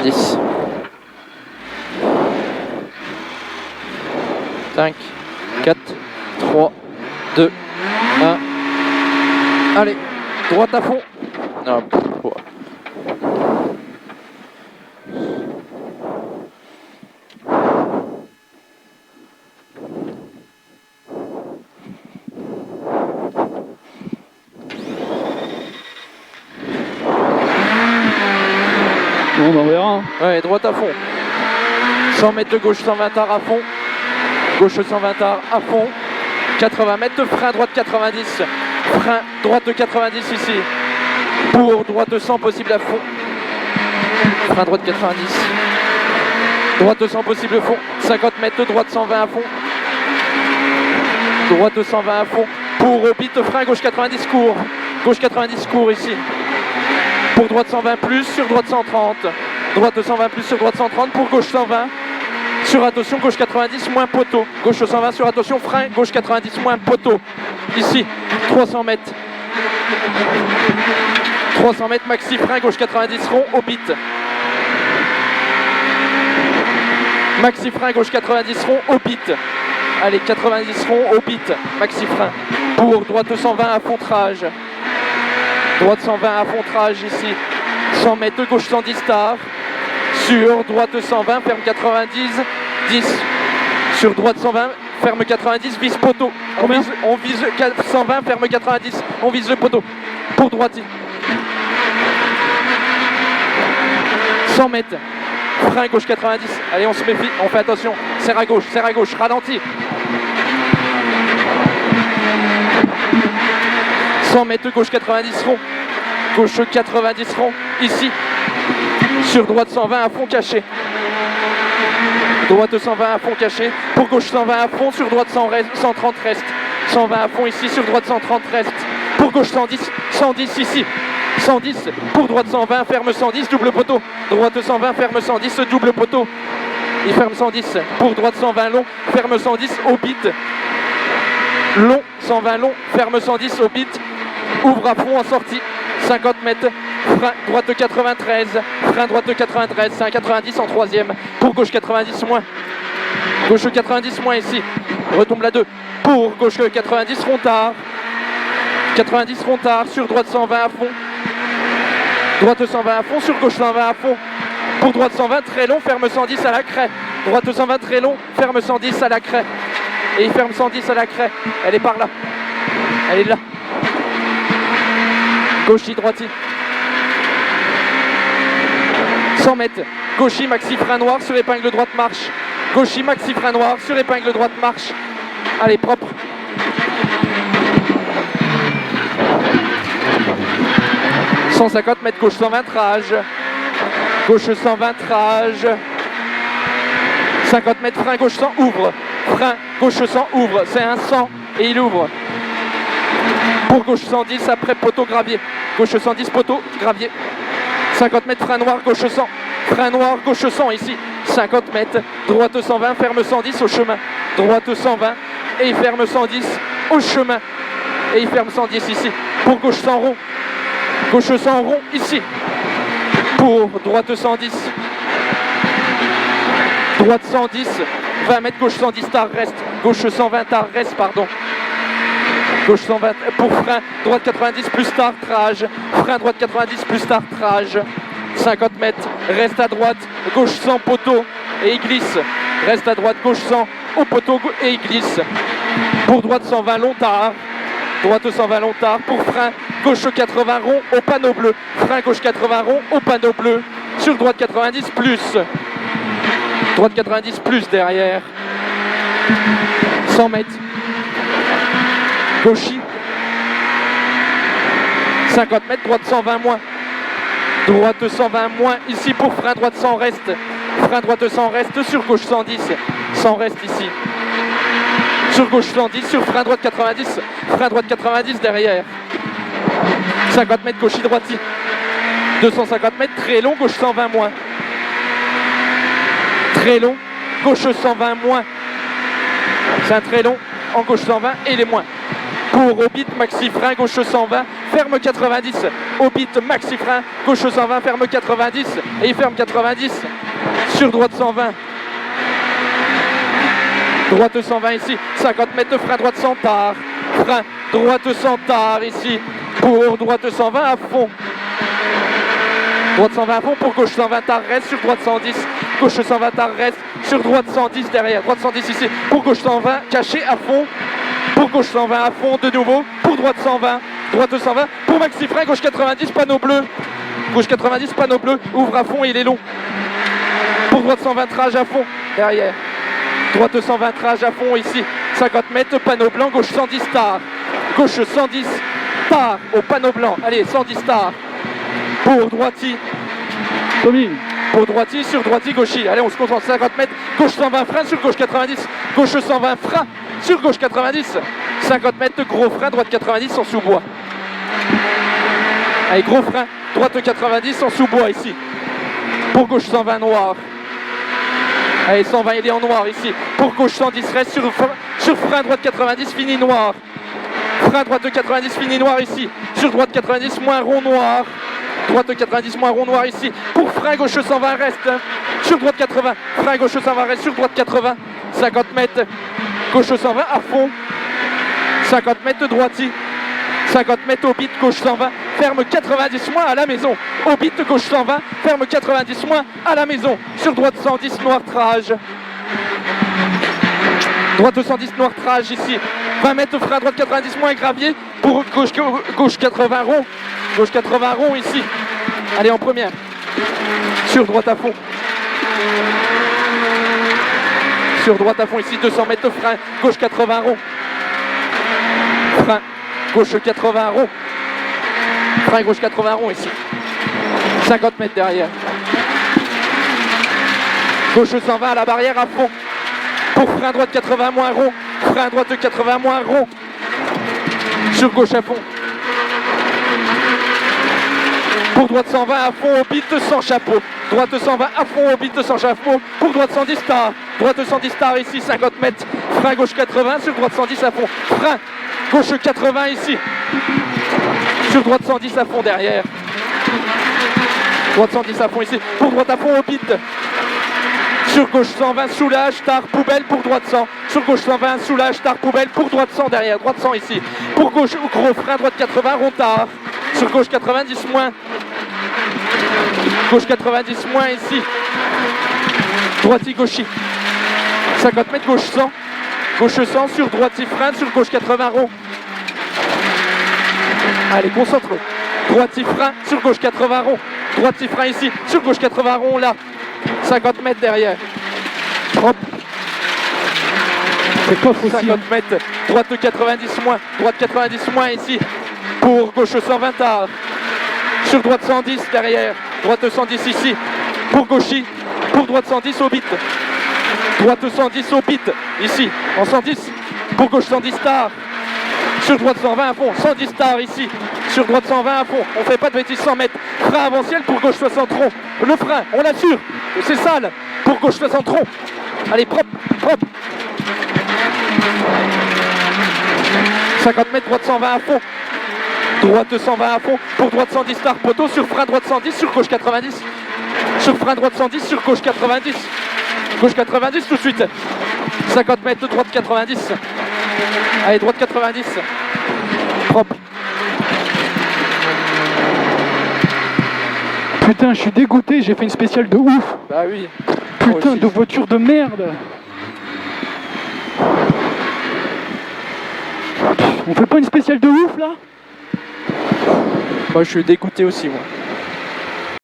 10. 5, 4, 3, 2, 1. Allez, droite à fond. Non, ouais. Bon, bah on verra. Ouais, droite à fond. 100 mètres de gauche, 120 arts à fond. Gauche 120 arts à fond. 80 mètres de frein, droite 90. Frein, droite 90 ici. Pour droite 100 possible à fond. Frein, droite 90. Droite 100 possible fond. 50 mètres de droite 120 à fond. Droite 120 à fond. Pour bit frein, gauche 90 court. Gauche 90 court ici. Pour droite 120 plus, sur droite 130. Droite 120 plus, sur droite 130. Pour gauche 120. Sur attention, gauche 90, moins poteau. Gauche 120 sur attention, frein, gauche 90, moins poteau. Ici, 300 mètres. 300 mètres, maxi frein, gauche 90 rond, au bit. Maxi frein, gauche 90 rond, au bit. Allez, 90 rond, au bit. Maxi frein. Pour droite 120 à fontrage. Droite 120 à fontrage ici. 100 mètres de gauche 110 star. Sur droite 120, ferme 90, 10. Sur droite 120, ferme 90, vise poteau. On vise 120, ferme 90, on vise le poteau. Pour droite. 100 mètres. Frein gauche 90. Allez, on se méfie, on fait attention. Serre à gauche, ralentit. 100 mètres gauche 90 rond. Gauche 90 rond. Ici. Sur droite 120 à fond caché. Droite 120 à fond caché. Pour gauche 120 à fond. Sur droite 130 reste. 120 à fond ici. Sur droite 130 reste. Pour gauche 110. 110 ici. 110. Pour droite 120. Ferme 110. Double poteau. Droite 120. Ferme 110. Double poteau. Il ferme 110. Pour droite 120 long. Ferme 110 au bit. Long. 120 long. Ferme 110 au bit. Ouvre à fond en sortie. 50 mètres. Frein droite 93, frein droite 93, c'est un 90 en troisième. Pour gauche 90 moins. Gauche 90 moins ici. Retombe la 2. Pour gauche 90 rondard. 90 rondard sur droite 120 à fond. Droite 120 à fond, sur gauche 120 à fond. Pour droite 120 très long, ferme 110 à la craie. Droite 120 très long, ferme 110 à la craie. Et il ferme 110 à la craie. Elle est par là. Elle est là. Gauchy, droiti. 100 mètres. Gauchy, maxi frein noir sur épingle droite marche. Gauchy, maxi frein noir sur épingle droite marche. Allez, propre. « 150 mètres, gauche 120 trage. Gauche 120 trage. 50 mètres, frein gauche 100, ouvre. Frein gauche 100, ouvre. C'est un 100 et il ouvre. Pour gauche 110, après poteau gravier. Gauche 110, poteau gravier. 50 mètres, frein noir, gauche 100. Frein noir, gauche 100 ici. 50 mètres, droite 120, ferme 110 au chemin. Droite 120 et il ferme 110 au chemin. Et il ferme 110 ici. Pour gauche 100 rond. Gauche 100 rond ici. Pour droite 110. Droite 110. 20 mètres, gauche 110 tar reste. Gauche 120 tar reste, pardon. Gauche 120 pour frein. Droite 90 plus tar trage. Frein droite 90 plus tar trage. 50 mètres. Reste à droite. Gauche 100 poteau. Et il glisse. Reste à droite. Gauche 100 au poteau et il glisse. Pour droite 120 long tard. Droite 120 long tard. Pour frein. Gauche 80 rond au panneau bleu. Frein gauche 80 rond au panneau bleu. Sur droite 90 plus. Droite 90 plus derrière. 100 mètres. Gauchy. 50 mètres. Droite 120 moins. Droite 120 moins. Ici pour frein droite 100 reste. Frein droite 100 reste. Sur gauche 110. 100 reste ici. Sur gauche 110. Sur frein droite 90. Frein droite 90 derrière. 50 mètres gauchy droiti. 250 mètres très long. Gauche 120 moins. Très long. Gauche 120 moins. C'est un très long en gauche 120 et les moins. Pour au bit maxi frein gauche 120. ferme 90, au beat maxi frein, gauche 120, ferme 90, et il ferme 90, sur droite 120, droite 120 ici, 50 mètres de frein, droite 100 tard, frein, droite 100 tard ici, pour droite 120 à fond, droite 120 à fond, pour gauche 120 tard, reste, sur droite 110, gauche 120 tard, reste, sur droite 110 derrière, droite 110 ici, pour gauche 120, caché à fond, pour gauche 120 à fond de nouveau, pour droite 120, droite 120, pour maxi frein, gauche 90, panneau bleu, gauche 90, panneau bleu, ouvre à fond, il est long, pour droite 120, trage à fond, derrière, droite 120, trage à fond ici, 50 mètres, panneau blanc, gauche 110 tard, gauche 110 tard, au panneau blanc, allez, 110 tard, pour droiti, Tommy, pour droiti, sur droiti, gauchi, allez, on se concentre, 50 mètres, gauche 120 frein, sur gauche 90, gauche 120 frein, sur gauche 90, 50 mètres, gros frein, droite 90 en sous-bois. Allez, gros frein, droite 90 en sous-bois ici. Pour gauche 120 noir. Allez, 120 il est en noir ici. Pour gauche 110 reste sur frein, droite 90 fini noir. Frein droite 90 fini noir ici. Sur droite 90 moins rond noir. Droite 90 moins rond noir ici. Pour frein gauche 120 reste. Sur droite 80. Frein gauche 120 reste sur droite 80. 50 mètres. Gauche 120 à fond. 50 mètres de droiti. 50 mètres au beat, gauche 120. Ferme 90 moins à la maison. Au beat, gauche 120. Ferme 90 moins à la maison. Sur droite 110 noir trage. Droite 110 noir trage ici. 20 mètres frein, droite 90 moins gravier. Pour gauche 80 rond. Gauche 80 rond ici. Allez en première. Sur droite à fond. Sur droite à fond ici, 200 mètres de frein, gauche 80 rond. Frein, gauche 80 rond. Frein, gauche 80 rond ici. 50 mètres derrière. Gauche 120 à la barrière à fond. Pour frein droite 80 moins rond. Frein droite 80 moins rond. Sur gauche à fond. Pour droite 120 à fond au beat sans chapeau. Droite 120 à fond au beat sans chapeau. Pour droite 110 tard. Droite 110 tard ici, 50 mètres. Frein gauche 80 sur droite 110 à fond. Frein gauche 80 ici. Sur droite 110 à fond derrière. Droite 110 à fond ici. Pour droite à fond au beat. Sur gauche 120 soulage, tard, poubelle pour droite 100. Sur gauche 120 soulage, tard, poubelle pour droite 100 derrière. Droite 100 ici. Pour gauche gros frein, droite 80 rond tard. Sur gauche 90 moins. Gauche 90 moins ici. Droiti gauchi. 50 mètres gauche 100. Gauche 100 sur droiti frein sur gauche 80 rond. Allez, concentre. Droiti frein sur gauche 80 rond. Droiti frein ici. Sur gauche 80 rond là. 50 mètres derrière. Hop. c'est coffre aussi. 50 mètres. Droite 90 moins. Droite 90 moins ici. Pour gauche 120 tard. Sur droite 110 derrière. Droite 110 ici. Pour gauchi. Pour droite 110 au beat. Droite 110 au beat. Ici. En 110. Pour gauche 110 tard. Sur droite 120 à fond. 110 tard ici. Sur droite 120 à fond. On fait pas de bêtises 100 mètres. Frein avant-ciel pour gauche 60 rond. Le frein, on l'assure. C'est sale. Pour gauche 60 rond. Allez, propre, propre. 50 mètres, droite 120 à fond. Droite 120 à fond. Pour droite 110 tard poteau. Sur frein droite 110. Sur gauche 90. Sur frein droite 110. Sur gauche 90. Gauche 90 tout de suite. 50 mètres, droite 90. Allez, droite 90. Propre. Putain, je suis dégoûté, j'ai fait une spéciale de ouf. Bah oui. Putain de voiture de merde. On fait pas une spéciale de ouf là? Moi je suis dégoûté aussi moi.